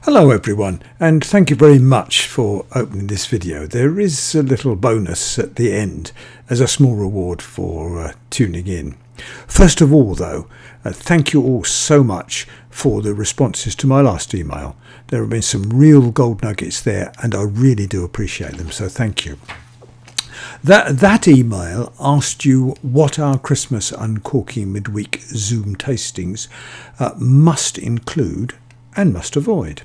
Hello everyone, and thank you very much for opening this video. There is a little bonus at the end as a small reward for tuning in. First of all though, thank you all so much for the responses to my last email. There have been some real gold nuggets there and I really do appreciate them, so thank you. That email asked you what our Christmas Uncorking Midweek Zoom tastings must include and must avoid.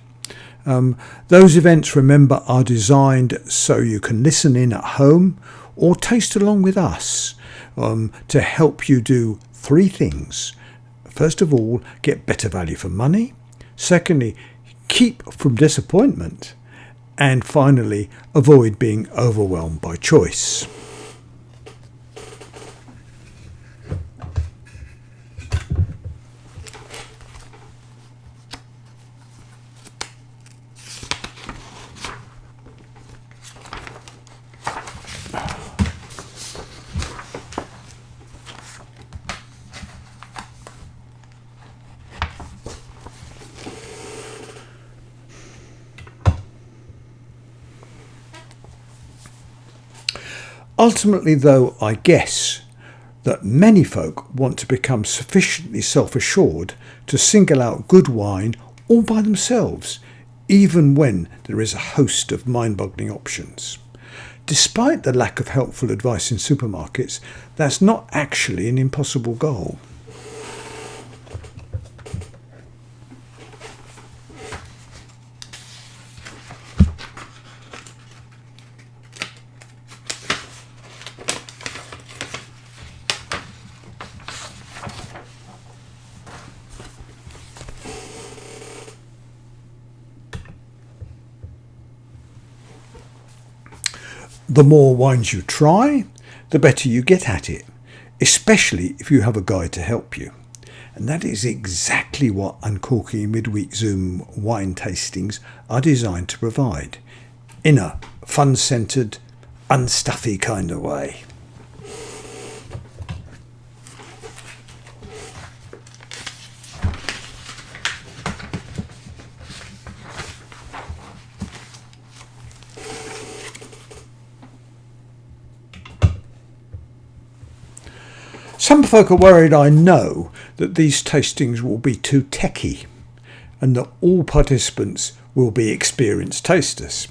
Those events, remember, are designed so you can listen in at home or taste along with us to help you do three things. First of all, get better value for money. Secondly, keep from disappointment. And finally, avoid being overwhelmed by choice. Ultimately, though, I guess that many folk want to become sufficiently self-assured to single out good wine all by themselves, even when there is a host of mind-boggling options. Despite the lack of helpful advice in supermarkets, that's not actually an impossible goal. The more wines you try, the better you get at it, especially if you have a guide to help you. And that is exactly what Uncorking Midweek Zoom wine tastings are designed to provide, in a fun-centred, unstuffy kind of way. Some folk are worried, I know, that these tastings will be too techy and that all participants will be experienced tasters.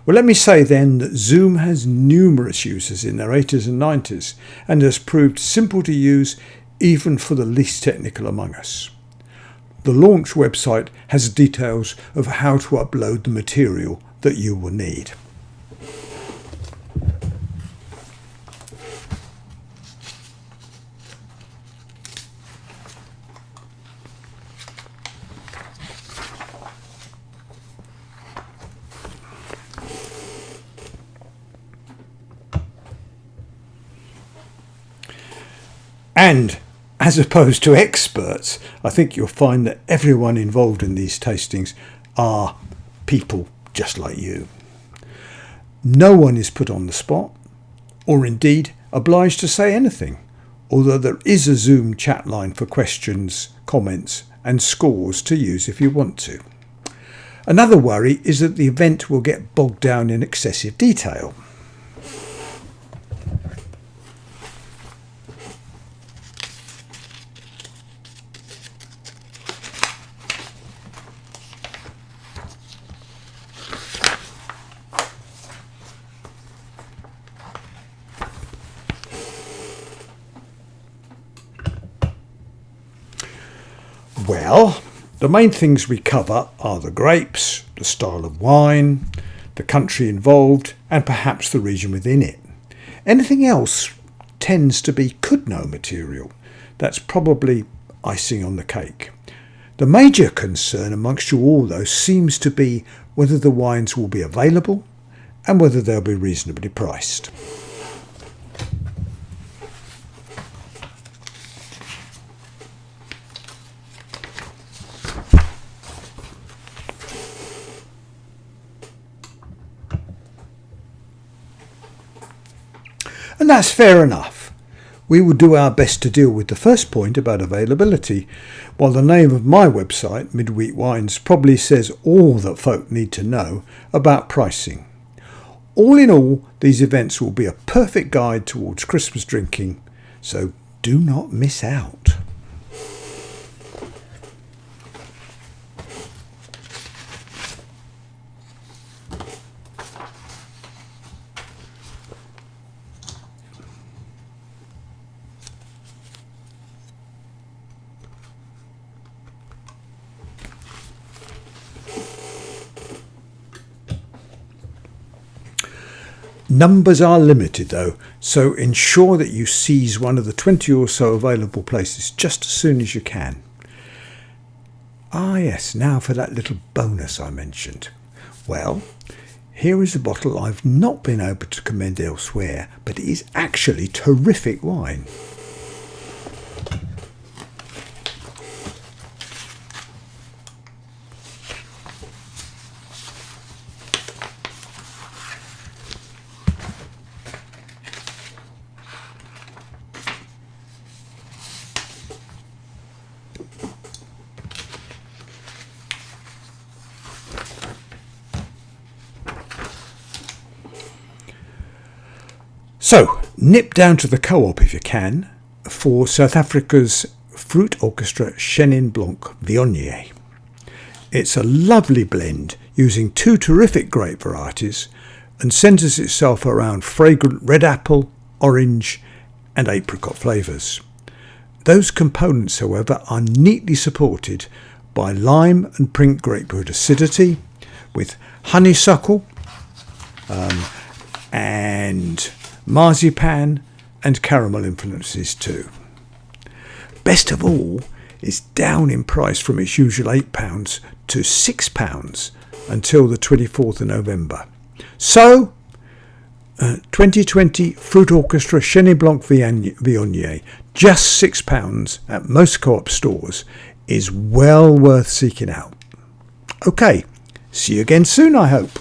Well, let me say then that Zoom has numerous users in their 80s and 90s and has proved simple to use even for the least technical among us. The launch website has details of how to upload the material that you will need. And as opposed to experts, I think you'll find that everyone involved in these tastings are people just like you. No one is put on the spot, or indeed obliged to say anything, although there is a Zoom chat line for questions, comments and scores to use if you want to. Another worry is that the event will get bogged down in excessive detail. Well, the main things we cover are the grapes, the style of wine, the country involved, and perhaps the region within it. Anything else tends to be could-know material. That's probably icing on the cake. The major concern amongst you all, though, seems to be whether the wines will be available and whether they'll be reasonably priced. And that's fair enough. We will do our best to deal with the first point about availability, while the name of my website, Midweek Wines, probably says all that folk need to know about pricing. All in all, these events will be a perfect guide towards Christmas drinking, so do not miss out. Numbers are limited though, so ensure that you seize one of the 20 or so available places just as soon as you can. Ah yes, now for that little bonus I mentioned. Well, here is a bottle I've not been able to commend elsewhere, but it is actually terrific wine. So, nip down to the Co-op if you can for South Africa's Fruit Orchestra Chenin Blanc Viognier. It's a lovely blend using two terrific grape varieties and centres itself around fragrant red apple, orange and apricot flavours. Those components, however, are neatly supported by lime and pink grapefruit acidity with honeysuckle and marzipan and caramel influences too. Best of all, it's down in price from its usual £8 to £6 until the 24th of November. So, 2020 Fruit Orchestra Chenin Blanc Viognier, just £6 at most Co-op stores, is well worth seeking out. Okay, see you again soon I hope.